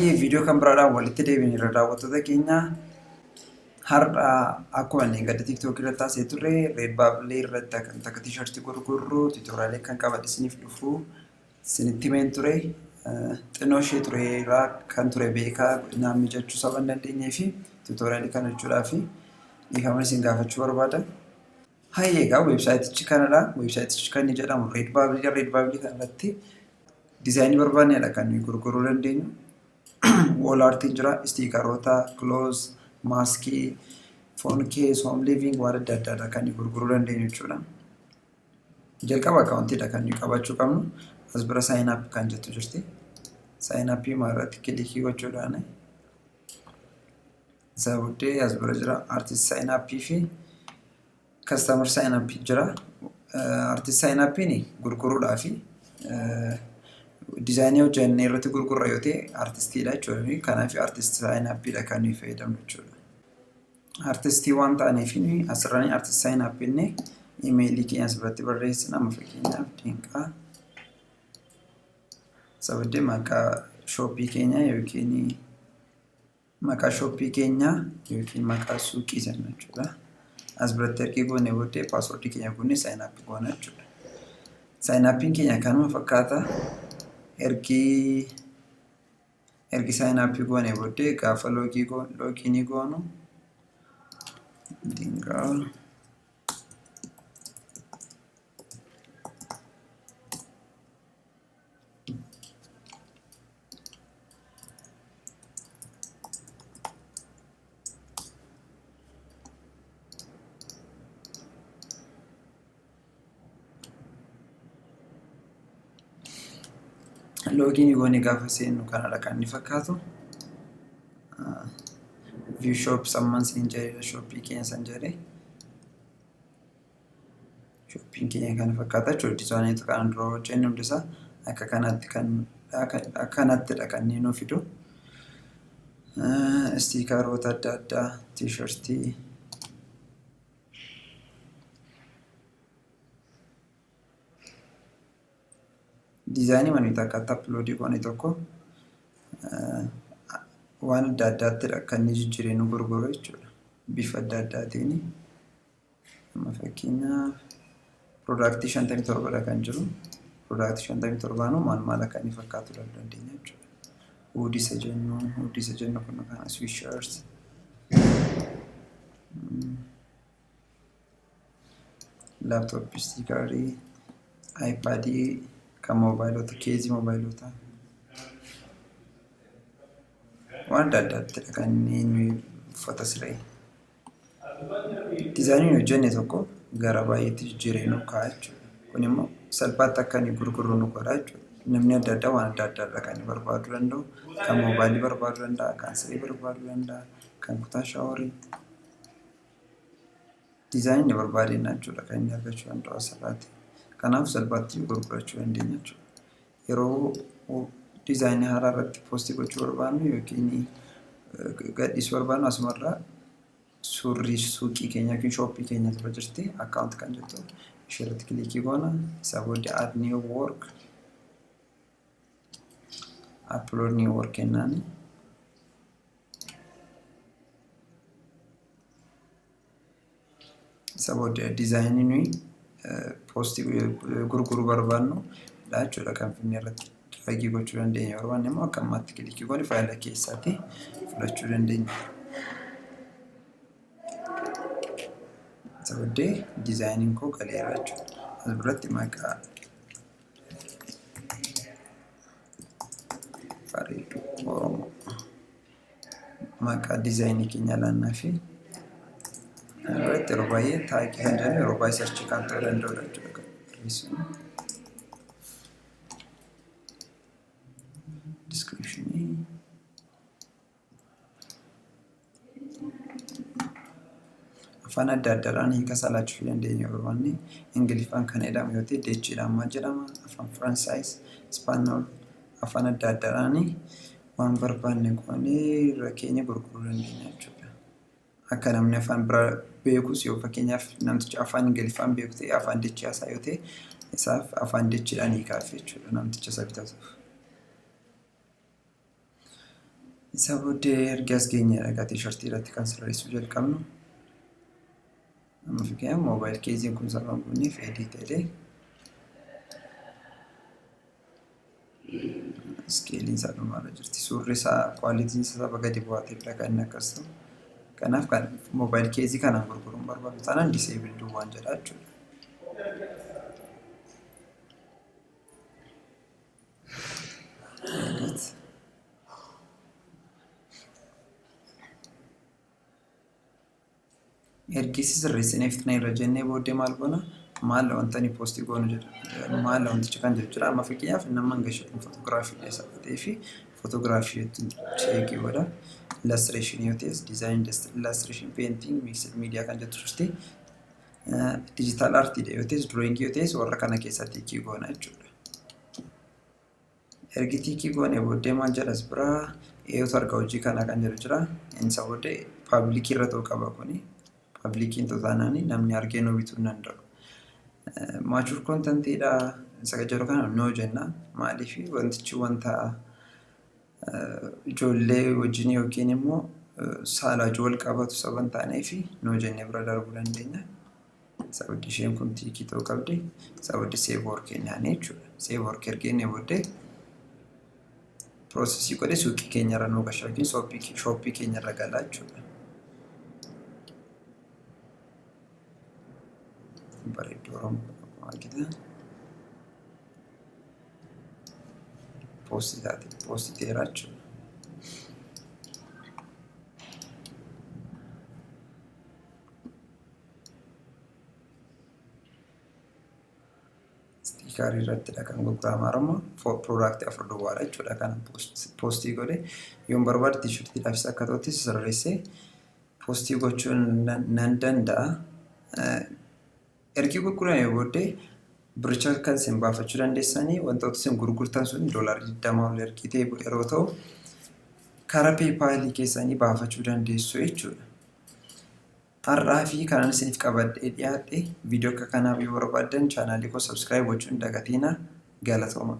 Hayyee viidiyoo kan biraadhaan walitti deebiin irra daawwattoota keenya har'a akkuma inni gadi TikTok irratti taasisee turre Red Bubble irratti kan takka t-shirtii gurgurru tuutoriyaalii kan qabadhe isiniif dhufu isinitti himeen ture xinnoo ishee ture irraa kan ture beekaa godinaan mijachuu saba hin dandeenyee fi tuutoriyaalii kan hojjechuudhaaf dhiifama isin gaafachuu barbaada. Hayyee egaa weebsaayitichi kanadha. Weebsaayitichi kan inni jedhamu Red Bubble kanarratti dizaayinii barbaadneedha kan nuyi gurguruu dandeenyu. Wall artiin jira, stiikeroota, clothes, maskii, phone case, home living waan adda addaadha kan nuyi gurguruu dandeenyu jechuudha. Jalqaba akaawuntiidha kan nuyi qabachuu qabnu. As bira sign up kan jettu jirti. Sign up irratti kilikii gochuudhaan isa booddee as bira jira artist sign up fi customer sign up jira. Artist sign up gurguruudhaafi dizaayinii hojjennee irratti gurgurra yoo ta'e artistiidha jechuudha. Kanaaf artist sign up dha kan nuyi fayyadamnu jechuudha. Artistii waan ta'aniif asirraan artist sign up inni imeelii keenya asirratti barreessina. Amma fakkeenyaaf Dinqaa isa booddee maqaa shooppii keenya yookiin maqaa shooppii keenya yookiin maqaa suuqii sana jechuudha. As biratti ergee goonee booddee paaswordii keenya goonee sign up goona jechuudha. Sign uppiin keenya kanuma fakkaata. Ergi sign up goonee booddee gaafa loogiinii goonu Dinqaa loogiinii goonee gaafa seennu kanadha kan inni fakkaatu. View shop samman siin jedhee shooppii keenya san jedhee shooppiin keenya kana fakkaata jechuudha. Dizaayinii kan dura hojjenne hundisaa akka kanattidha kan inni nuu fidu. Stiikeroota adda addaa, t-shirtii, dizaayinii manuuti akkaataa uploadii goone tokko waan adda addaatidha kan inni jijjiiree nu gurguru jechuudha. Bifa adda addaatiin amma fakkeenyaaf piroodaaktii 57dha kan jiru. Piroodaaktii 57 maal akka inni fakkaatu dandeenya jechuudha. Hoodii isa jennu kun kana sweatshirts, laaptooppii, stiikerii, iPadii kan moobaayilota, keezii moobaayilota waan adda addaatidha kan inni uffata siree. Dizaayiniin hojjenne tokko gara baay'eetti jijjiiree nu kaa'a jechuudha. Kun immoo salphaatti akka inni gurguru nu godha jechuudha. Namni adda addaa waan adda addaadha kan inni barbaaduu danda'u. Kan moobaayilii barbaaduu danda'a, kan siree barbaaduu danda'a, kan kutaa shaaworii. Dizaayinii barbaadeenna jechuudha kan inni argachuu danda'u asirraatti. Kanaaf salphaatti gurgurachuu dandeenya jechuudha. Yeroo dizaayinii haaraa irratti poostii gochuu barbaannu yookiin gadhiisuu barbaannu asumarraa suurri suuqii keenya yookiin shooppii keenya irra jirti. Akkaawunti kan jettu ishee irratti kilikii goona. Isa booddee add new work, upload new work kennaani. Isa booddee dizaayinii nuyi poostii gurguruu barbaannu jechuudha kan finne irratti draagii gochuu dandeenya. Yeroo waan immoo akka ammaatti kilikii goone faayila keessaatti fudhachuu dandeenya. Isa booddee dizaayiniin koo galeera jechuudha. As biratti maqaa bareedu Oromoo maqaa dizaayinii keenya laannaa fi yeroo baay'ee taagii kan jennu yeroo baay'ee sarchii kan ta'uu danda'udha jechuudha. Descriptionii afaan adda addaadhaan hiika salaachuu dandeenya. Yeroo wanni Ingiliffaan kan jedhamu yoo ta'e Deechiidhaan maal jedhama, afaan Faransaayis, Ispaanool afaan adda addaadhaan waan barbaanne goonee irra keenya gurguruu dandeenya jechuudha. Akka namni afaan biraa beekus yoo fakkeenyaaf namtichi afaan Ingiliffaan beeku ta'e afaan Deechii haasaa yoo ta'e isaaf afaan Deechiidhaan hiikaaf jechuudha namticha isa bitatuuf. Isa booddee erga as geenyeedha t-shirtii irratti kan sirreessuu jalqabnu. Amma fakkeenyaaf moobaayil keeziin kun sababa bunniif edit jedhee skeeliin isaa dhumaarra jirti. Suurri isaa kwaalitiin isaa saba gadi bu'aateedha kan inni akkas ta'u. Kanaaf kan moobaayil keezii kanaan gurguruun barbaadu taanaan diseebilduu waan jedhaa jechuudha. Ergisi sirreessineef tana irra jennee booddee maal goona? Maal wanta ni poostii goonu jedha. Maal wantichi kan jedhu jira. Amma fakkeenyaaf nama hangashaadhaan footoogiraafii dhiyeessaa fi footoogiraafii cheekii godha. Illustration yoo ta'es design illustration painting mixed media kan jettu jirti. Digital art yoo ta'es drawing yoo ta'es warra kana keessatti kii goona jechuudha. Ergi tikii goone booddee maal jedhas biraa eeyotu arga hojii kana kan jedhu jira. Insa booddee paabliikii irra ta'uu qaba kuni. Paabliikiin totaanaanii namni argee nuu bituu hin danda'u. Maachur koontantiidha. Isa jedhu kana noo jenna. Maaliif wantichi wanta ijoollee wajjin yookiin immoo saalaa wal qabatu saba hin taaneef noo jennee bira darbuu dandeenya. Isa booddee isheen kun tikii ta'uu qabdi. Isa booddee save work keenyaanii jechuudha. Save work ergeenye booddee piroosesii godhee suuqii keenyarra nuu gashaa yookiin shooppii keenyarra galaa jechuudha. Bareedduu Oromoo argite. Poostii taate poostii teeraa jechuudha. Stiikaarii irrattidha kan gurguramaa Oromoo piroodaaktii 4 duwwaadha jechuudha. Kana poostii godhee yoon barbaade tiishartiidhaafis akka ta'utti sirreessee poostii gochuun nan danda'a. Ergi gurgurame booddee biricha kan isin baafachuu dandeessanii wantoota isin gurgurtan sun $20 ol ergitee yeroo ta'u karaa peepaalii keessanii baafachuu dandeessu jechuudha. Har'aa fi kanaan isiniif qabadhee dhiyaadhe viidiyoo akka kanaaf yoo barbaadan chaanaalii koo subscribe gochuun dagatiina galatooma.